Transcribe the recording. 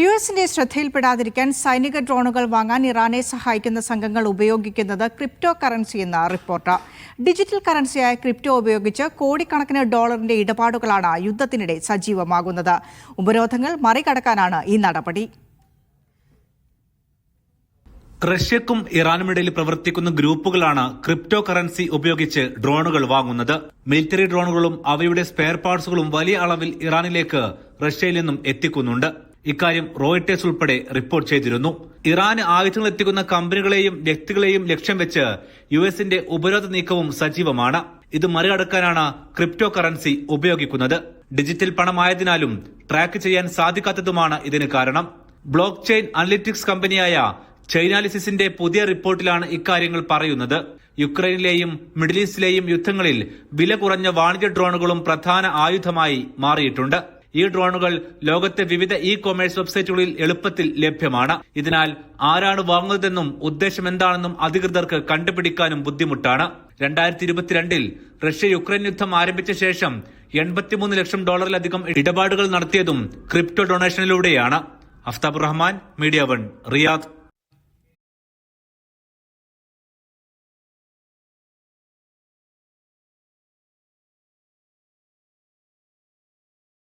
യുഎസിന്റെ ശ്രദ്ധയിൽപ്പെടാതിരിക്കാൻ സൈനിക ഡ്രോണുകൾ വാങ്ങാൻ ഇറാനെ സഹായിക്കുന്ന സംഘങ്ങൾ ഉപയോഗിക്കുന്നത് ക്രിപ്റ്റോ കറൻസി എന്ന റിപ്പോർട്ട്. ഡിജിറ്റൽ കറൻസിയായ ക്രിപ്റ്റോ ഉപയോഗിച്ച് കോടിക്കണക്കിന് ഡോളറിന്റെ ഇടപാടുകളാണ് യുദ്ധത്തിനിടെ സജീവമാകുന്നത്. ഉപരോധങ്ങൾ മറികടക്കാനാണ് ഈ നടപടി. റഷ്യക്കും ഇറാനുമിടയിൽ പ്രവർത്തിക്കുന്ന ഗ്രൂപ്പുകളാണ് ക്രിപ്റ്റോ കറൻസി ഉപയോഗിച്ച് ഡ്രോണുകൾ വാങ്ങുന്നത്. മിലിറ്ററി ഡ്രോണുകളും അവയുടെ സ്പെയർ പാർട്സുകളും വലിയ അളവിൽ ഇറാനിലേക്ക് റഷ്യയിൽ നിന്നും എത്തിക്കുന്നുണ്ട്. ഇക്കാര്യം റോയിട്ടേഴ്സ് ഉൾപ്പെടെ റിപ്പോർട്ട് ചെയ്തിരുന്നു. ഇറാന് ആയുധങ്ങൾ എത്തിക്കുന്ന കമ്പനികളെയും വ്യക്തികളെയും ലക്ഷ്യം വെച്ച് യുഎസിന്റെ ഉപരോധ നീക്കവും സജീവമാണ്. ഇത് മറികടക്കാനാണ് ക്രിപ്റ്റോ കറൻസി ഉപയോഗിക്കുന്നത്. ഡിജിറ്റൽ പണമായതിനാലും ട്രാക്ക് ചെയ്യാൻ സാധിക്കാത്തതുമാണ് ഇതിന് കാരണം. ബ്ലോക്ക് ചെയിൻ അനലിറ്റിക്സ് കമ്പനിയായ ചൈനാലിസിന്റെ പുതിയ റിപ്പോർട്ടിലാണ് ഇക്കാര്യങ്ങൾ പറയുന്നത്. യുക്രൈനിലെയും മിഡിൽ ഈസ്റ്റിലെയും യുദ്ധങ്ങളിൽ വില കുറഞ്ഞ വാണിജ്യ ഡ്രോണുകളും പ്രധാന ആയുധമായി മാറിയിട്ടുണ്ട്. ഈ ഡ്രോണുകൾ ലോകത്തെ വിവിധ കൊമേഴ്സ് വെബ്സൈറ്റുകളിൽ എളുപ്പത്തിൽ ലഭ്യമാണ്. ഇതിനാൽ ആരാണ് വാങ്ങുന്നതെന്നും ഉദ്ദേശം എന്താണെന്നും അധികൃതർക്ക് കണ്ടുപിടിക്കാനും ബുദ്ധിമുട്ടാണ്. 2022 റഷ്യ യുക്രൈൻ യുദ്ധം ആരംഭിച്ച ശേഷം $83 ലക്ഷം ഇടപാടുകൾ നടത്തിയതും ക്രിപ്റ്റോ ഡൊണേഷനിലൂടെയാണ്. Aftab Rahman, media 1, Riyadh.